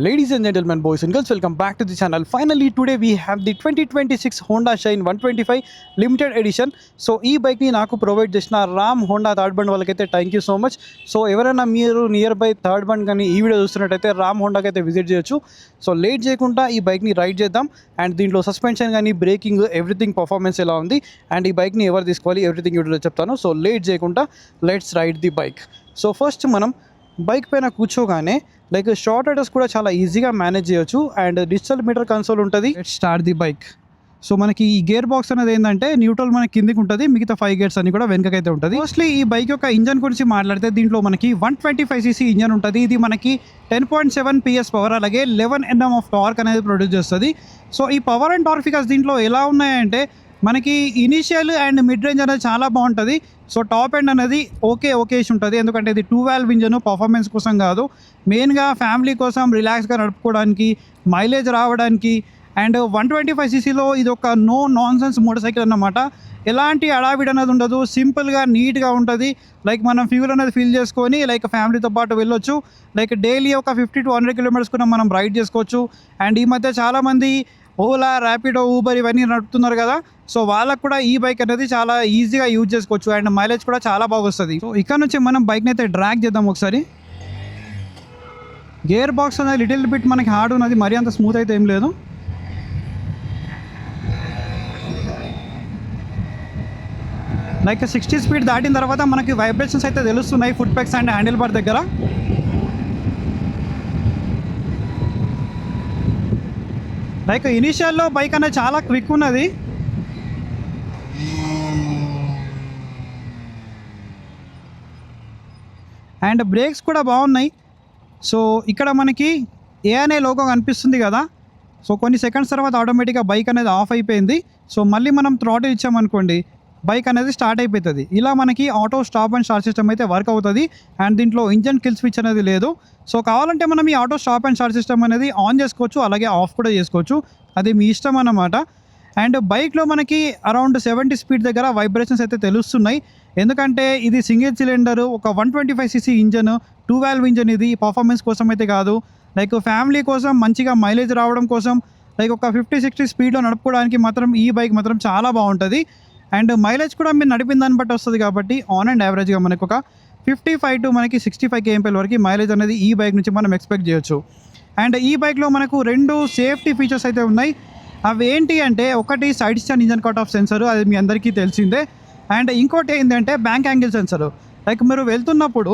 Ladies and gentlemen, boys and girls, welcome back to the channel. Finally, today we have the 2026 Honda Shine 125 limited edition. So ఈ bike ని నాకు provide చేసిన Ram Honda third bund వాళ్ళకైతే thank you so much. So ఎవరైనా మీరు near by third bund కానీ ఈ video చూస్తున్నట్టయితే రామ్ హోండాకి అయితే విజిట్ చేయొచ్చు. సో లేట్ చేయకుండా ఈ బైక్ని రైడ్ చేద్దాం. అండ్ దీంట్లో సస్పెన్షన్ కానీ బ్రేకింగ్ ఎవ్రీథింగ్ పర్ఫార్మెన్స్ ఎలా ఉంది అండ్ ఈ బైక్ని ఎవరు తీసుకోవాలి ఎవ్రీథింగ్ వీడియోలో చెప్తాను. సో లేట్ చేయకుండా let's ride the bike. So first మనం బైక్ పైన కూర్చోగానే లైక్ షార్ట్ రైడర్స్ కూడా చాలా ఈజీగా మేనేజ్ చేయొచ్చు. అండ్ డిజిటల్ మీటర్ కన్సోల్ ఉంటుంది. Start the bike. సో మనకి ఈ గేర్ బాక్స్ అనేది ఏంటంటే న్యూట్రల్ మనకి కిందికి ఉంటుంది, మిగతా 5 గేర్స్ అన్ని కూడా వెనకైతే ఉంటుంది. మోస్ట్లీ ఈ బైక్ యొక్క ఇంజన్ గురించి మాట్లాడితే దీంట్లో మనకి 125cc ఇంజన్ ఉంటుంది. ఇది మనకి 10.7 PS పవర్, అలాగే 11 Nm ఆఫ్ టార్క్ అనేది ప్రొడ్యూస్ చేస్తుంది. సో ఈ పవర్ అండ్ టార్క్ ఫిగర్స్ దీంట్లో ఎలా ఉన్నాయంటే మనకి ఇనీషియల్ అండ్ మిడ్ రేంజ్ అనేది చాలా బాగుంటుంది. సో టాప్ ఎండ్ అనేది ఓకేష్ ఉంటుంది, ఎందుకంటే ఇది 2 valve ఇంజన్ పర్ఫార్మెన్స్ కోసం కాదు, మెయిన్గా ఫ్యామిలీ కోసం రిలాక్స్గా నడుపుకోవడానికి, మైలేజ్ రావడానికి. అండ్ 125cc ఇది ఒక నో నాన్సెన్స్ మోటార్ సైకిల్ అన్నమాట. ఎలాంటి అడావిడ్ అనేది ఉండదు, సింపుల్గా నీట్గా ఉంటుంది. లైక్ మనం ఫ్యూల్ అనేది ఫిల్ చేసుకొని లైక్ ఫ్యామిలీతో పాటు వెళ్ళొచ్చు. లైక్ డైలీ ఒక 50 to 100 kilometers కూడా మనం రైడ్ చేసుకోవచ్చు. అండ్ ఈ మధ్య చాలామంది ఓలా, ర్యాపిడో, ఊబర్ ఇవన్నీ నడుపుతున్నారు కదా, సో వాళ్ళకు కూడా ఈ బైక్ అనేది చాలా ఈజీగా యూజ్ చేసుకోవచ్చు. అండ్ మైలేజ్ కూడా చాలా బాగా వస్తుంది. సో ఇక్కడ నుంచి మనం బైక్ని అయితే డ్రాగ్ చేద్దాం ఒకసారి. గేర్ బాక్స్ అనేది లిటిల్ బిట్ మనకి హార్డ్ ఉన్నది, మరీ అంత స్మూత్ అయితే ఏం లేదు. లైక్ 60 స్పీడ్ దాటిన తర్వాత మనకి వైబ్రేషన్స్ అయితే తెలుస్తున్నాయి foot pegs and handle bar దగ్గర. లైక్ ఇనీషియల్లో బైక్ అనేది చాలా క్విక్ ఉన్నది. అండ్ బ్రేక్స్ కూడా బాగున్నాయి. సో ఇక్కడ మనకి ఏ అనే లోగో కనిపిస్తుంది కదా, సో కొన్ని సెకండ్స్ తర్వాత ఆటోమేటిక్గా బైక్ అనేది ఆఫ్ అయిపోయింది. సో మళ్ళీ మనం థ్రాటిల్ ఇచ్చామనుకోండి బైక్ అనేది స్టార్ట్ అయిపోతుంది. ఇలా మనకి auto stop and start system అయితే వర్క్ అవుతుంది. అండ్ దీంట్లో ఇంజన్ కిల్ స్విచ్ అనేది లేదు. సో కావాలంటే మనం ఈ auto stop and start system అనేది ఆన్ చేసుకోవచ్చు, అలాగే ఆఫ్ కూడా చేసుకోవచ్చు, అది మీ ఇష్టం అన్నమాట. అండ్ బైక్లో మనకి అరౌండ్ 70 స్పీడ్ దగ్గర వైబ్రేషన్స్ అయితే తెలుస్తున్నాయి, ఎందుకంటే ఇది సింగిల్ సిలిండర్, ఒక 125cc ఇంజన్, 2 valve ఇంజన్. ఇది పర్ఫార్మెన్స్ కోసం అయితే కాదు, లైక్ ఫ్యామిలీ కోసం మంచిగా మైలేజ్ రావడం కోసం, లైక్ ఒక 50-60 స్పీడ్లో నడుపుకోవడానికి మాత్రం ఈ బైక్ మాత్రం చాలా బాగుంటుంది. అండ్ మైలేజ్ కూడా మీరు నడిపిన దాన్ని బట్టి వస్తుంది కాబట్టి ఆన్ అండ్ యావరేజ్గా మనకు ఒక 55 to 65 kmpl వరకు మైలేజ్ అనేది ఈ బైక్ నుంచి మనం ఎక్స్పెక్ట్ చేయొచ్చు. అండ్ ఈ బైక్లో మనకు 2 సేఫ్టీ ఫీచర్స్ అయితే ఉన్నాయి. అవి ఏంటి అంటే, ఒకటి side stand engine cut off sensor, అది మీ అందరికీ తెలిసిందే. అండ్ ఇంకోటి ఏంటంటే బ్యాంక్ యాంగిల్ సెన్సర్. లైక్ మీరు వెళ్తున్నప్పుడు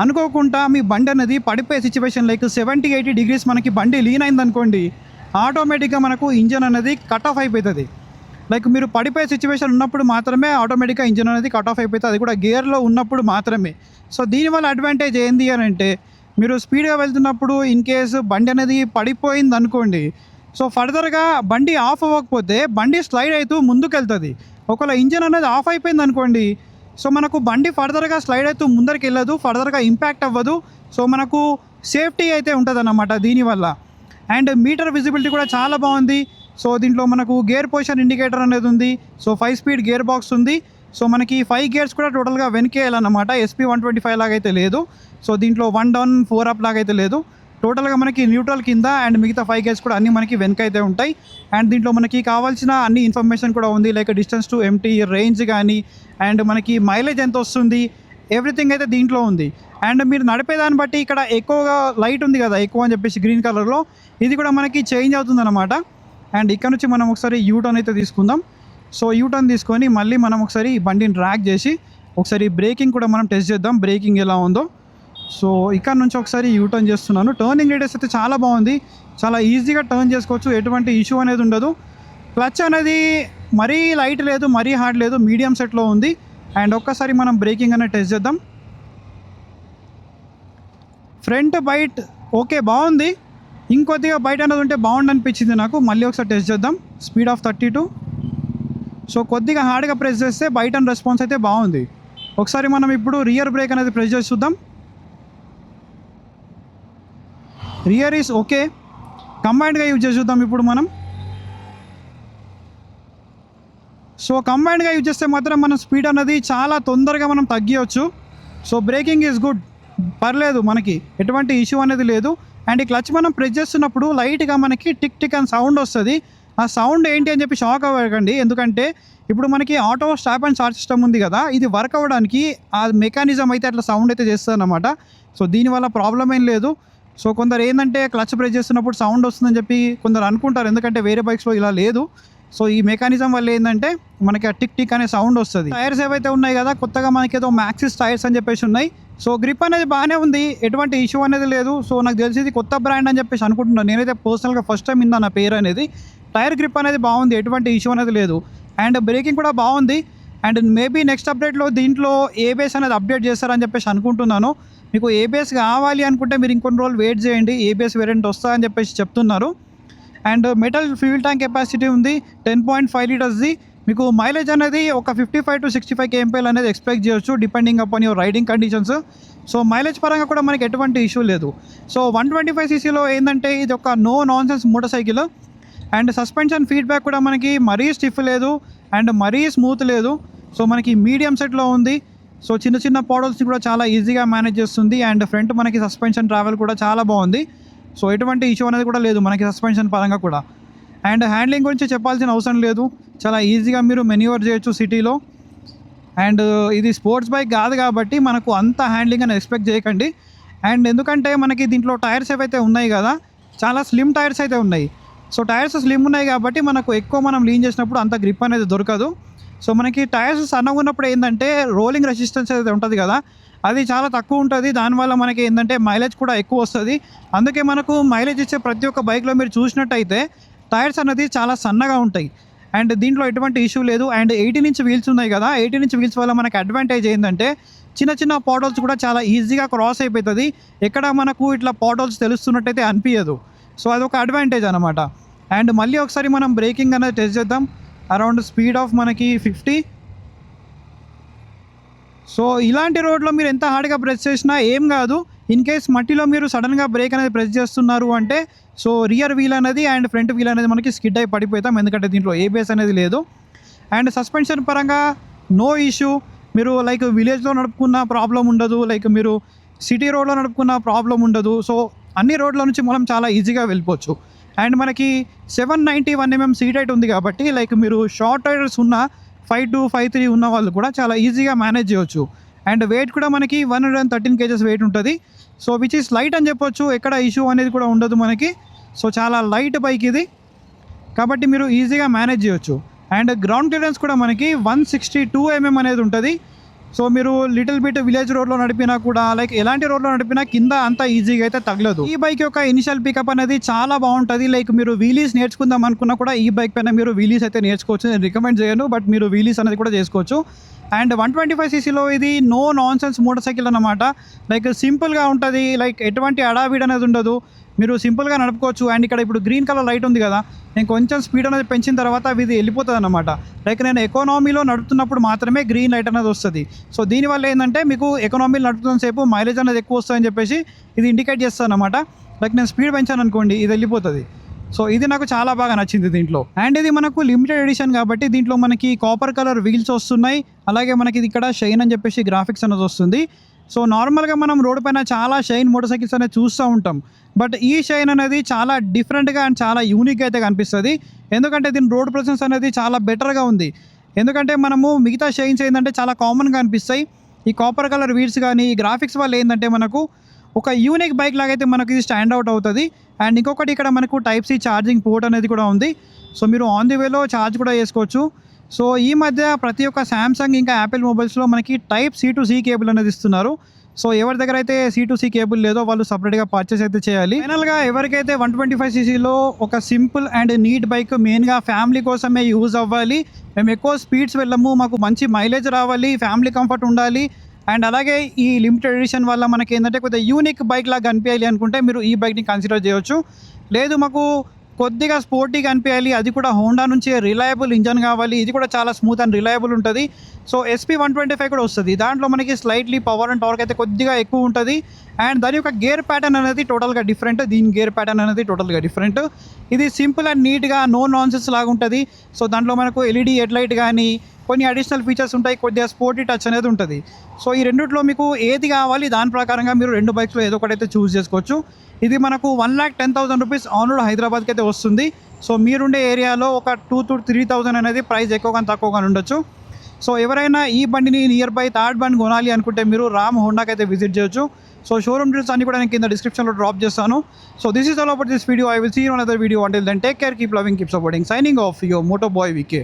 అనుకోకుండా మీ బండి అనేది పడిపోయే సిచ్యువేషన్, లైక్ 70-80 degrees మనకి బండి లీన్ అయింది అనుకోండి, ఆటోమేటిక్గా మనకు ఇంజన్ అనేది కట్ ఆఫ్ అయిపోతుంది. లైక్ మీరు పడిపోయే సిచ్యువేషన్ ఉన్నప్పుడు మాత్రమే ఆటోమేటిక్గా ఇంజన్ అనేది కట్ ఆఫ్ అయిపోతుంది, అది కూడా గేర్లో ఉన్నప్పుడు మాత్రమే. సో దీనివల్ల అడ్వాంటేజ్ ఏంటి అని అంటే, మీరు స్పీడ్గా వెళ్తున్నప్పుడు ఇన్ కేసు బండి అనేది పడిపోయింది అనుకోండి, సో ఫర్దర్గా బండి ఆఫ్ అవ్వకపోతే బండి స్లైడ్ అవుతూ ముందుకెళ్తుంది. ఒకవేళ ఇంజన్ అనేది ఆఫ్ అయిపోయింది అనుకోండి, సో మనకు బండి ఫర్దర్గా స్లైడ్ అవుతూ ముందరికి వెళ్ళదు, ఫర్దర్గా ఇంపాక్ట్ అవ్వదు. సో మనకు సేఫ్టీ అయితే ఉంటుంది అన్నమాట దీనివల్ల. అండ్ మీటర్ విజిబిలిటీ కూడా చాలా బాగుంది. సో దీంట్లో మనకు గేర్ పొజిషన్ ఇండికేటర్ అనేది ఉంది. సో 5 స్పీడ్ గేర్ బాక్స్ ఉంది. సో మనకి 5 గేర్స్ కూడా టోటల్గా వెనకేయాలన్నమాట, SP125 లాగా అయితే లేదు. సో దీంట్లో 1 down 4 up లాగా అయితే లేదు. టోటల్గా మనకి న్యూట్రల్ కింద అండ్ మిగతా 5 గేర్స్ కూడా అన్నీ మనకి వెనకైతే ఉంటాయి. అండ్ దీంట్లో మనకి కావాల్సిన అన్ని ఇన్ఫర్మేషన్ కూడా ఉంది, like distance to empty, range కానీ, అండ్ మనకి మైలేజ్ ఎంత వస్తుంది, ఎవ్రీథింగ్ అయితే దీంట్లో ఉంది. అండ్ మీరు నడిపేదాన్ని బట్టి ఇక్కడ ఎక్కువగా లైట్ ఉంది కదా, ఎక్కువ అని చెప్పేసి గ్రీన్ కలర్లో, ఇది కూడా మనకి చేంజ్ అవుతుంది అనమాట. అండ్ ఇక్కడ నుంచి మనం ఒకసారి యూటర్న్ అయితే తీసుకుందాం. సో యూటర్న్ తీసుకొని మళ్ళీ మనం ఒకసారి ఈ బండిని డ్రాగ్ చేసి ఒకసారి బ్రేకింగ్ కూడా మనం టెస్ట్ చేద్దాం, బ్రేకింగ్ ఎలా ఉందో. సో ఇక్కడ నుంచి ఒకసారి యూటర్న్ చేస్తున్నాను. టర్నింగ్ రేడియస్ అయితే చాలా బాగుంది, చాలా ఈజీగా టర్న్ చేసుకోవచ్చు, ఎటువంటి ఇష్యూ అనేది ఉండదు. క్లచ్ అనేది మరీ లైట్ లేదు, మరీ హార్డ్ లేదు, మీడియం సెట్లో ఉంది. అండ్ ఒక్కసారి మనం బ్రేకింగ్ అనేది టెస్ట్ చేద్దాం. ఫ్రంట్ బైట్ ఓకే బాగుంది, ఇంకొద్దిగా బయట అనేది ఉంటే బాగుండు అనిపించింది నాకు. మళ్ళీ ఒకసారి టెస్ట్ చేద్దాం. Speed of 32. సో కొద్దిగా హార్డ్గా ప్రెస్ చేస్తే బయట రెస్పాన్స్ అయితే బాగుంది. ఒకసారి మనం ఇప్పుడు రియర్ బ్రేక్ అనేది ప్రెస్ చేసి చూద్దాం. రియర్ ఈస్ ఓకే, కంబైన్డ్గా యూజ్ చేసి చూద్దాం ఇప్పుడు మనం. సో కంబైన్డ్గా యూజ్ చేస్తే మాత్రం మనం స్పీడ్ అనేది చాలా తొందరగా మనం తగ్గియచ్చు. So braking is good. పర్లేదు, మనకి ఎటువంటి ఇష్యూ అనేది లేదు. అండ్ ఈ క్లచ్ మనం ప్రెస్ చేస్తున్నప్పుడు లైట్గా మనకి టిక్ టిక్ అని సౌండ్ వస్తుంది. ఆ సౌండ్ ఏంటి అని చెప్పి షాక్ అవ్వకండి, ఎందుకంటే ఇప్పుడు మనకి auto stop and start system ఉంది కదా, ఇది వర్క్ అవ్వడానికి ఆ మెకానిజం అయితే అట్లా సౌండ్ అయితే చేస్తుంది అనమాట. సో దీనివల్ల ప్రాబ్లం ఏం లేదు. సో కొందరు ఏంటంటే క్లచ్ ప్రెస్ చేస్తున్నప్పుడు సౌండ్ వస్తుందని చెప్పి కొందరు అనుకుంటారు, ఎందుకంటే వేరే బైక్స్లో ఇలా లేదు. సో ఈ మెకానిజం వల్ల ఏంటంటే మనకి ఆ టిక్ టిక్ అనే సౌండ్ వస్తుంది. టైర్స్ ఏవైతే ఉన్నాయి కదా, కొత్తగా మనకి ఏదో మ్యాక్సిస్ టైర్స్ అని చెప్పేసి ఉన్నాయి. సో గ్రిప్ అనేది బాగానే ఉంది, ఎటువంటి ఇష్యూ అనేది లేదు. సో నాకు తెలిసి ఇది కొత్త బ్రాండ్ అని చెప్పేసి అనుకుంటున్నాను. నేనైతే పర్సనల్గా ఫస్ట్ టైం విన్నా నా పేరు అనేది. టైర్ గ్రిప్ అనేది బాగుంది, ఎటువంటి ఇష్యూ అనేది లేదు. అండ్ బ్రేకింగ్ కూడా బాగుంది. అండ్ మేబీ నెక్స్ట్ అప్డేట్లో దీంట్లో ఏబిఎస్ అనేది అప్డేట్ చేస్తారని చెప్పేసి అనుకుంటున్నాను. మీకు ఏబిఎస్ కావాలి అనుకుంటే మీరు ఇంకొన్ని రోజులు వెయిట్ చేయండి, ఏబిఎస్ వేరియంట్ వస్తుందని చెప్పేసి చెప్తున్నారు. And metal fuel tank capacity ఉంది 10.5 లీటర్స్ది. మీకు మైలేజ్ అనేది ఒక 55 to 65 kmpl అనేది ఎక్స్పెక్ట్ చేయొచ్చు, depending upon your riding conditions. So mileage పరంగా కూడా మనకి ఎటువంటి ఇష్యూ లేదు. సో 125cc ఏంటంటే ఇది ఒక no nonsense motorcycle. And suspension feedback కూడా మనకి మరీ స్టిఫ్ లేదు అండ్ మరీ స్మూత్ లేదు. సో మనకి మీడియం సెట్లో ఉంది. సో చిన్న చిన్న పాడల్స్ని కూడా చాలా ఈజీగా మేనేజ్ చేస్తుంది. అండ్ ఫ్రంట్ మనకి సస్పెన్షన్ ట్రావెల్ కూడా చాలా బాగుంది. సో ఎటువంటి ఇష్యూ అనేది కూడా లేదు మనకి సస్పెన్షన్ పరంగా కూడా. అండ్ హ్యాండ్లింగ్ గురించి చెప్పాల్సిన అవసరం లేదు, చాలా ఈజీగా మీరు మెన్యూవర్ చేయొచ్చు సిటీలో. అండ్ ఇది స్పోర్ట్స్ బైక్ కాదు కాబట్టి మనకు అంత హ్యాండ్లింగ్ అని ఎక్స్పెక్ట్ చేయకండి. అండ్ ఎందుకంటే మనకి దీంట్లో టైర్స్ ఏవైతే ఉన్నాయి కదా, చాలా స్లిమ్ టైర్స్ అయితే ఉన్నాయి. సో టైర్స్ స్లిమ్ ఉన్నాయి కాబట్టి మనకు ఎక్కువ మనం లీన్ చేసినప్పుడు అంత గ్రిప్ అనేది దొరకదు. సో మనకి టైర్స్ సన్నగా ఉన్నప్పుడు ఏంటంటే రోలింగ్ రెసిస్టెన్స్ అయితే ఉంటుంది కదా, అది చాలా తక్కువ ఉంటుంది. దానివల్ల మనకి ఏంటంటే మైలేజ్ కూడా ఎక్కువ వస్తుంది. అందుకే మనకు మైలేజ్ ఇచ్చే ప్రతి ఒక్క బైక్లో మీరు చూసినట్టయితే టైర్స్ అనేది చాలా సన్నగా ఉంటాయి. అండ్ దీంట్లో ఎటువంటి ఇష్యూ లేదు. అండ్ 18 ఇంచ్ వీల్స్ ఉన్నాయి కదా, 18 ఇంచ్ వీల్స్ వల్ల మనకు అడ్వాంటేజ్ ఏంటంటే చిన్న చిన్న పాటోల్స్ కూడా చాలా ఈజీగా క్రాస్ అయిపోతుంది. ఎక్కడ మనకు ఇట్లా పాటోల్స్ తెలుస్తున్నట్టయితే అనిపించదు. సో అదొక అడ్వాంటేజ్ అనమాట. అండ్ మళ్ళీ ఒకసారి మనం బ్రేకింగ్ అనేది టెస్ట్ చేద్దాం. అరౌండ్ స్పీడ్ ఆఫ్ మనకి 50. సో ఇలాంటి రోడ్లో మీరు ఎంత హార్డ్గా ప్రెస్ చేసినా ఏం కాదు. ఇన్ కేస్ మట్టిలో మీరు సడన్గా బ్రేక్ అనేది ప్రెస్ చేస్తున్నారు అంటే సో రియర్ వీల్ అనేది అండ్ ఫ్రంట్ వీల్ అనేది మనకి స్కిడ్ అయి పడిపోతాం, ఎందుకంటే దీంట్లో ఏబిఎస్ అనేది లేదు. అండ్ సస్పెన్షన్ పరంగా నో ఇష్యూ. మీరు లైక్ విలేజ్లో నడుపుకున్న ప్రాబ్లం ఉండదు, లైక్ మీరు సిటీ రోడ్లో నడుపుకున్న ప్రాబ్లం ఉండదు. సో అన్ని రోడ్ల నుంచి మనం చాలా ఈజీగా వెళ్ళిపోవచ్చు. అండ్ మనకి 791mm సీట్ హైట్ ఉంది కాబట్టి లైక్ మీరు షార్ట్ రైడర్స్ ఉన్న 5'2", 5'3" ఉన్న వాళ్ళు కూడా చాలా ఈజీగా మేనేజ్ చేయొచ్చు. అండ్ వెయిట్ కూడా మనకి 113 kgs వెయిట్ ఉంటుంది. సో విచ్ ఈస్ లైట్ అని చెప్పొచ్చు, ఎక్కడ ఇష్యూ అనేది కూడా ఉండదు మనకి. సో చాలా లైట్ బైక్ ఇది కాబట్టి మీరు ఈజీగా మేనేజ్ చేయొచ్చు. అండ్ గ్రౌండ్ క్లియరెన్స్ కూడా మనకి 162mm అనేది ఉంటుంది. సో మీరు లిటిల్ బిట్ విలేజ్ రోడ్లో నడిపినా కూడా లైక్ ఎలాంటి రోడ్లో నడిపినా కింద అంత ఈజీగా అయితే తగలదు. ఈ బైక్ యొక్క ఇనిషియల్ పికప్ అనేది చాలా బాగుంటుంది. లైక్ మీరు వీలీస్ నేర్చుకుందాం అనుకున్నా కూడా ఈ బైక్ పైన మీరు వీలీస్ అయితే నేర్చుకోవచ్చు. నేను రికమెండ్ చేయను, బట్ మీరు వీలీస్ అనేది కూడా చేసుకోవచ్చు. అండ్ 125cc ఇది no nonsense motorcycle అనమాట. లైక్ సింపుల్గా ఉంటుంది, లైక్ ఎటువంటి అడావిడ్ అనేది ఉండదు, మీరు సింపుల్గా నడుపుకోవచ్చు. అండ్ ఇక్కడ ఇప్పుడు గ్రీన్ కలర్ లైట్ ఉంది కదా, నేను కొంచెం స్పీడ్ అనేది పెంచిన తర్వాత ఇది వెళ్ళిపోతుంది అనమాట. లైక్ నేను ఎకానమీలో నడుపుతున్నప్పుడు మాత్రమే గ్రీన్ లైట్ అనేది వస్తుంది. సో దీనివల్ల ఏంటంటే మీకు ఎకానమీలో నడుపుతున్న సేపు మైలేజ్ అనేది ఎక్కువ వస్తుందని చెప్పేసి ఇది ఇండికేట్ చేస్తుంది అనమాట. లైక్ నేను స్పీడ్ పెంచాను అనుకోండి, ఇది వెళ్ళిపోతుంది. సో ఇది నాకు చాలా బాగా నచ్చింది దీంట్లో. అండ్ ఇది మనకు లిమిటెడ్ ఎడిషన్ కాబట్టి దీంట్లో మనకి కాపర్ కలర్ వీల్స్ వస్తున్నాయి. అలాగే మనకి ఇది ఇక్కడ షైన్ అని చెప్పేసి గ్రాఫిక్స్ అనేది వస్తుంది. సో నార్మల్గా మనం రోడ్డు పైన చాలా షైన్ మోటార్ సైకిల్స్ అనేది చూస్తూ ఉంటాం, బట్ ఈ షైన్ అనేది చాలా డిఫరెంట్గా అండ్ చాలా యూనిక్గా అయితే కనిపిస్తుంది. ఎందుకంటే దీని రోడ్ ప్రెసెన్స్ అనేది చాలా బెటర్గా ఉంది. ఎందుకంటే మనము మిగతా షైన్స్ ఏంటంటే చాలా కామన్గా అనిపిస్తాయి. ఈ కాపర్ కలర్ వీల్స్ కానీ ఈ గ్రాఫిక్స్ వల్ల ఏంటంటే మనకు ఒక యూనిక్ బైక్ లాగైతే మనకు ఇది స్టాండ్ అవుట్ అవుతుంది. అండ్ ఇంకొకటి ఇక్కడ మనకు Type-C ఛార్జింగ్ పోర్ట్ అనేది కూడా ఉంది. సో మీరు ఆన్ ది వేలో ఛార్జ్ కూడా చేసుకోవచ్చు. సో ఈ మధ్య ప్రతి ఒక్క శాంసంగ్ ఇంకా యాపిల్ మొబైల్స్లో మనకి Type-C to C కేబుల్ అనేది ఇస్తున్నారు. సో ఎవరి దగ్గర అయితే C2C కేబుల్ లేదో వాళ్ళు సపరేట్గా పర్చేస్ అయితే చేయాలి. ఫైనల్గా ఎవరికైతే 125cc ఒక సింపుల్ అండ్ నీట్ బైక్ మెయిన్గా ఫ్యామిలీ కోసమే యూజ్ అవ్వాలి, మేము ఎక్కువ స్పీడ్స్ వెళ్ళము, మాకు మంచి మైలేజ్ రావాలి, ఫ్యామిలీ కంఫర్ట్ ఉండాలి, అండ్ అలాగే ఈ లిమిటెడ్ ఎడిషన్ వల్ల మనకి ఏంటంటే కొద్దిగా యూనిక్ బైక్ లాగా కనిపించాలి అనుకుంటే మీరు ఈ బైక్ని కన్సిడర్ చేయొచ్చు. లేదు మాకు కొద్దిగా స్పోర్టీగా అనిపించాలి, అది కూడా హోండా నుంచి రిలయబుల్ ఇంజన్ కావాలి, ఇది కూడా చాలా స్మూత్ అండ్ రిలయబుల్ ఉంటుంది. సో SP125 కూడా వస్తుంది. దాంట్లో మనకి స్లైట్లీ పవర్ అండ్ టార్క్ అయితే కొద్దిగా ఎక్కువ ఉంటుంది. అండ్ దాని యొక్క గేర్ ప్యాటర్న్ అనేది టోటల్గా డిఫరెంట్, దీని గేర్ ప్యాటర్న్ అనేది టోటల్గా డిఫరెంట్. ఇది సింపుల్ అండ్ నీట్గా నో నాన్సెన్స్ లాగా ఉంటుంది. సో దాంట్లో మనకు LED హెడ్ లైట్ కానీ కొన్ని అడిషనల్ ఫీచర్స్ ఉంటాయి, కొద్దిగా స్పోర్టీ టచ్ అనేది ఉంటుంది. సో ఈ రెండిట్లో మీకు ఏది కావాలి దాని ప్రకారంగా మీరు 2 బైక్స్లో ఏదో ఒకటైతే చూస్ చేసుకోవచ్చు. ఇది మనకు 1,10,000 రూపీస్ ఆన్ రోడ్ హైదరాబాద్కి అయితే వస్తుంది. సో మీరుండే ఏరియాలో ఒక 2 to 3,000 అనేది ప్రైస్ ఎక్కువ కానీ తక్కువ కానీ ఉండొచ్చు. సో ఎవరైనా ఈ బండిని నియర్ బై థర్డ్ బండి కొనాలి అనుకుంటే మీరు రామ్ హోండాకి అయితే విజిట్ చేయొచ్చు. సో షోరూమ్ డీటెయిల్స్ అన్ని కూడా నేను కింద డిస్క్రిప్షన్లో డ్రాప్ చేస్తాను. So this is all about this video. I will see you on other video. Until then take care, keep loving, keep supporting. Signing off your moto boy VK.